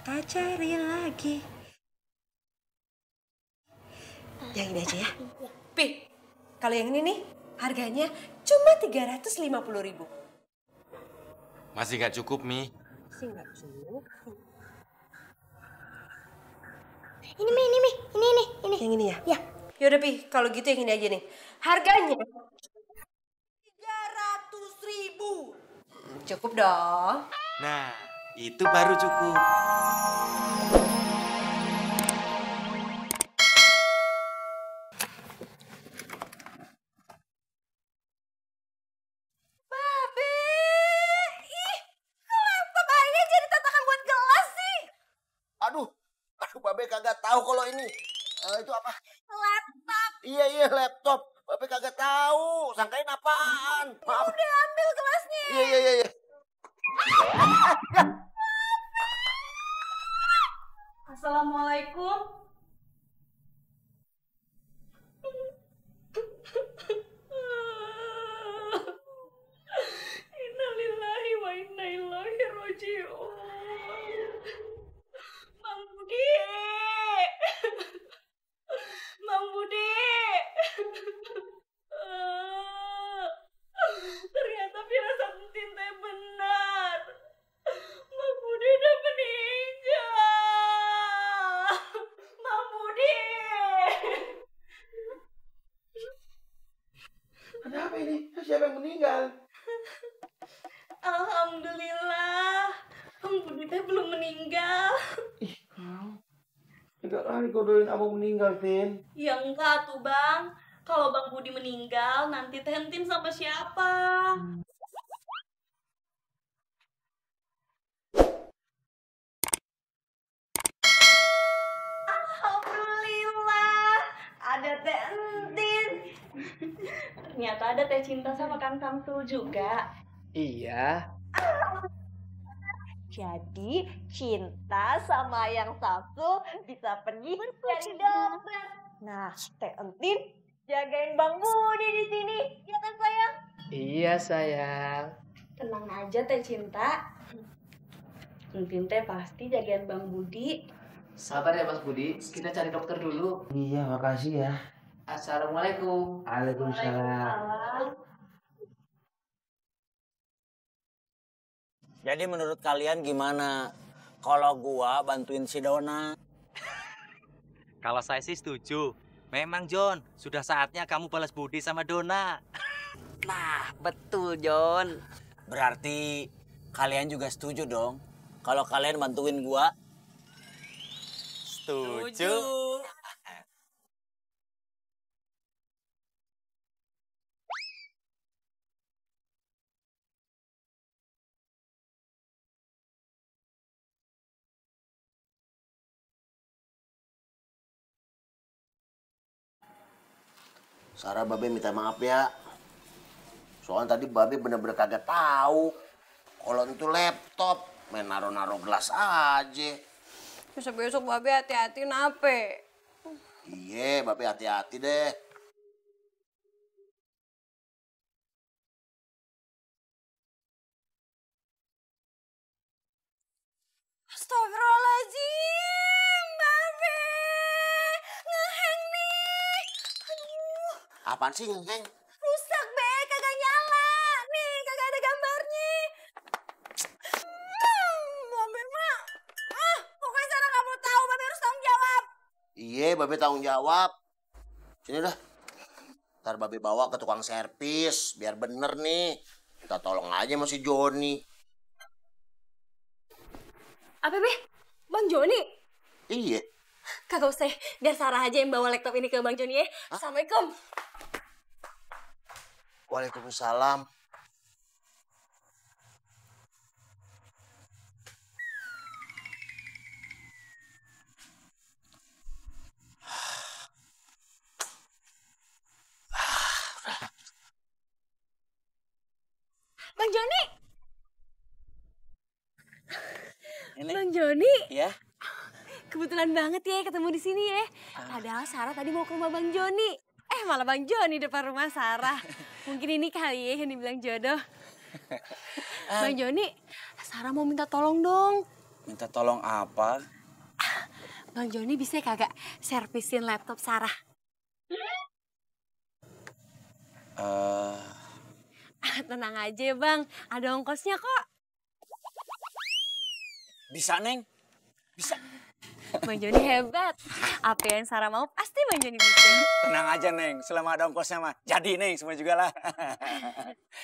tak cari lagi. Yang ini aja ya. Pi, kalau yang ini nih harganya cuma 350.000. Masih nggak cukup, Mi. Masih nggak cukup. Ini Mi, ini. Yang ini ya? Ya. Yaudah Pi, kalau gitu yang ini aja nih. Harganya 300.000. Cukup dong. Nah, itu baru cukup. Babe, ih, kenapa bayinya jadi tatakan buat gelas sih? Aduh, Babe kagak tahu kalau ini. Itu apa? Laptop. Iya, laptop. Babe kagak tahu. Sangkain apaan? Maaf. Udah ambil gelasnya. Iya. Assalamualaikum. Innalillahi wa inna ilaihi raji'un. Bang Budi. Bang Budi. Ternyata firasat Entin teh benar. Bang Budi udah meninggal. Bang Budi. Ada apa ini? Siapa yang meninggal? Alhamdulillah. Bang Budi teh belum meninggal. Ih, kau. Tiga kali kau doain abang meninggal, Tin. Ya enggak tuh Bang. Kalau Bang Budi meninggal, nanti teh Entin sama siapa? Alhamdulillah, ada teh Entin. Ternyata ada teh cinta sama Kang Samsul juga. Iya. Jadi cinta sama yang Samsul bisa pergi cari dokter. Nah, teh Entin jagain Bang Budi di sini, ya kan sayang? Iya sayang. Tenang aja teh cinta. Entin teh pasti jagain Bang Budi. Sabar ya Mas Budi, kita cari dokter dulu. Iya, makasih ya. Assalamualaikum. Waalaikumsalam. Jadi menurut kalian gimana kalau gua bantuin si Dona? Kalau saya sih setuju. Memang, John, sudah saatnya kamu balas budi sama Dona. Nah, betul John. Berarti kalian juga setuju dong kalau kalian bantuin gua? Setuju. Sarah, Babe minta maaf ya. Soalnya tadi Babe bener-bener kagak tahu kalau itu laptop. Main naro-naro gelas aja. Besok-besok Babe hati-hati nape. Iya, Babe hati-hati deh. Astagfirullahaladzim, Babe. Ngeheng nih. Aduh, Apaan sih, Neng? rusak Be, kagak nyala. Nih, kagak ada gambarnya. Babe mah. Pokoknya sekarang kamu tahu, Babe harus tanggung jawab. Iya, Babe tanggung jawab. Sini dah. Ntar Babe bawa ke tukang servis, biar bener nih. Kita tolong aja sama si Joni. Apa Be? Bang Joni? Iya. Kagak usah, biar Sarah aja yang bawa laptop ini ke Bang Joni ya. Assalamualaikum. Waalaikumsalam. Bang Joni. Ini? Bang Joni. Ya? Kebetulan banget ya ketemu di sini ya. Padahal Sarah tadi mau ke rumah Bang Joni. Malah Bang Joni depan rumah Sarah. Mungkin ini kali ya yang dibilang jodoh. Bang Joni, Sarah mau minta tolong dong. Minta tolong apa? Bang Joni bisa kagak servisin laptop Sarah? Tenang aja ya Bang, ada ongkosnya kok. Bisa, Neng. Bisa. Bang Joni hebat. Apa yang Sarah mau pasti Bang Joni bisa. Tenang aja, Neng. Selama ada ongkosnya mah. Jadi, Neng. Semua juga lah.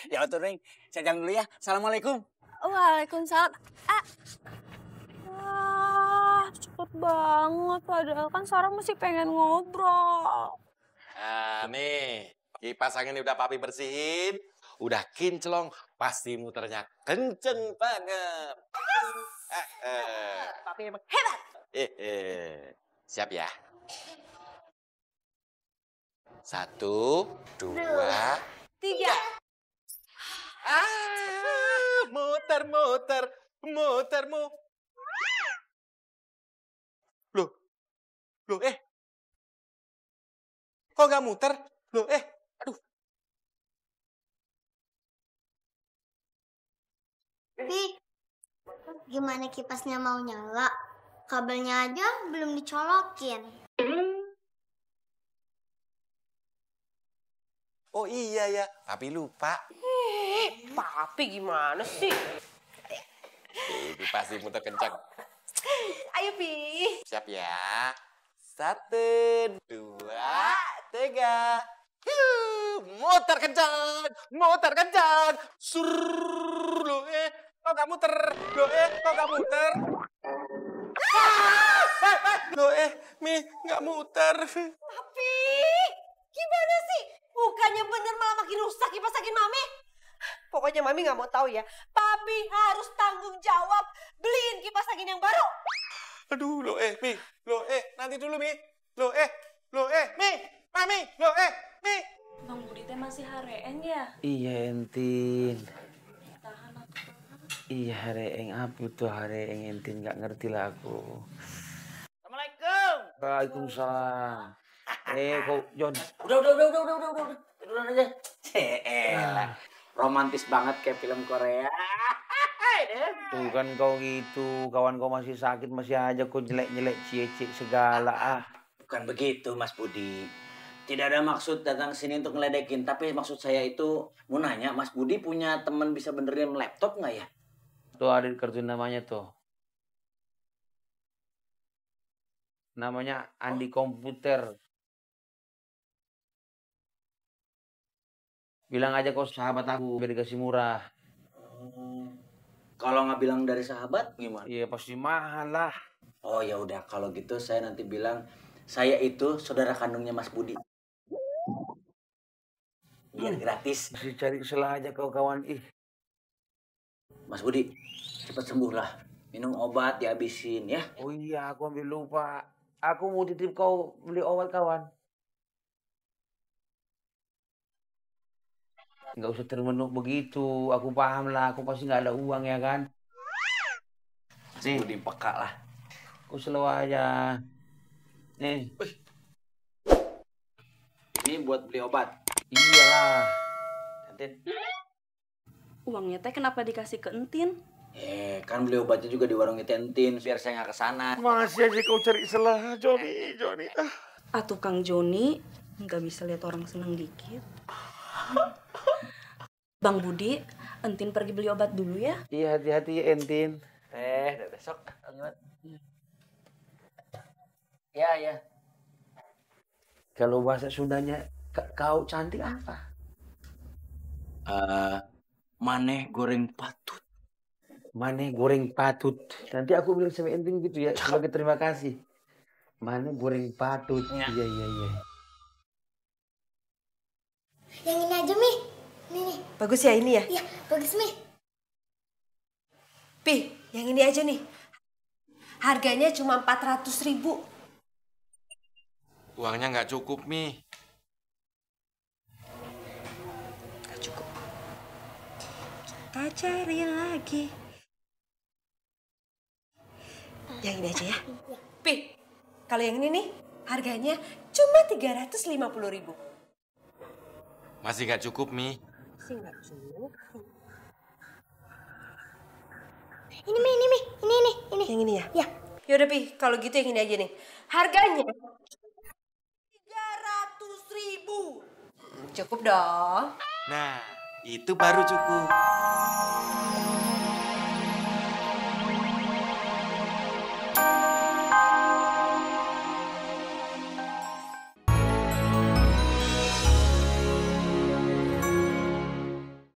Ya betul, Neng. Saya jalan dulu ya. Assalamualaikum. Waalaikumsalam. Cepet banget. Padahal kan Sarah masih pengen ngobrol. Nah, nih. Kipas angin udah papi bersihin. Udah kinclong. Pasti muternya kenceng banget. Papi emang hebat. Siap ya? 1, 2, 3. Muter. Loh, kok nggak muter? Aduh. Pi, gimana kipasnya mau nyala? Kabelnya aja belum dicolokin. Oh iya ya, papi lupa. Papi gimana sih? Ini pasti muter kencang. Ayo, Pi. Siap ya? 1, 2, 3. Muter kencang. Sur, kok nggak muter? Kok nggak muter? Mi, nggak muter. Papi, gimana sih? Bukannya bener malah makin rusak kipas angin Mami. Pokoknya Mami nggak mau tahu ya. Papi harus tanggung jawab beliin kipas angin yang baru. Aduh, Mi. Nanti dulu, Mi. Mi. Mami, Mi. Bang Budi teh masih hareen ya? Iya, Entin. Iya, hareeng apa tuh hareeng Entin, nggak ngerti lah aku. Assalamualaikum. Waalaikumsalam. Kok John? Udah. Tiduran aja. Ceelah. Romantis banget kayak film Korea. Tuh kan kau gitu, kawan kau masih sakit masih aja kau jelek-jelek cie-cie segala. Bukan begitu, Mas Budi. Tidak ada maksud datang sini untuk ngeledekin. Tapi maksud saya itu mau nanya, Mas Budi punya teman bisa benerin laptop nggak ya? Tuh ada di kartu namanya tuh. Namanya Andi Komputer. Bilang aja kau sahabat aku, biar dikasih murah. Kalau nggak bilang dari sahabat gimana? Iya pasti mahal lah. Oh ya udah, kalau gitu saya nanti bilang saya itu saudara kandungnya Mas Budi. Biar gratis. Mesti cari celah aja kau kawan. Mas Budi, cepat sembuh lah. Minum obat dihabisin ya. Oh iya, aku ambil lupa. Aku mau titip kau beli obat kawan. Nggak usah termenuk begitu. Aku paham lah, aku pasti nggak ada uang ya kan. Mas Budi peka lah. Aku selalu aja. Nih. Ini buat beli obat. Iyalah. Entin. Uangnya teh kenapa dikasih ke Entin? Kan beli obatnya juga di warung Entin, biar saya nggak kesana. Masih aja kau cari celah, Joni. Atuh Kang Joni, nggak bisa lihat orang senang dikit. Bang Budi, Entin pergi beli obat dulu ya. Iya, hati-hati ya Entin. Besok. Ya. Kalau bahasa Sundanya, kau cantik apa? Maneh goreng patut. Maneh goreng patut. Nanti aku bilang sama Entin gitu ya, sebagai terima kasih. Maneh goreng patut. Iya. Yang ini aja, Mi. Nih. Bagus ya ini ya? Iya, bagus, Mi. Pi, yang ini aja nih. Harganya cuma 400.000. Uangnya nggak cukup, Mi. Gak cukup. Kita cari lagi. Yang ini aja ya. Pi, kalau yang ini nih harganya cuma 350.000. Masih nggak cukup, Mi. Masih nggak cukup. Ini Mi, ini Mi. Ini. Yang ini ya? Ya. Yaudah Pi, kalau gitu yang ini aja nih. Harganya 300.000. Cukup dong. Nah, itu baru cukup.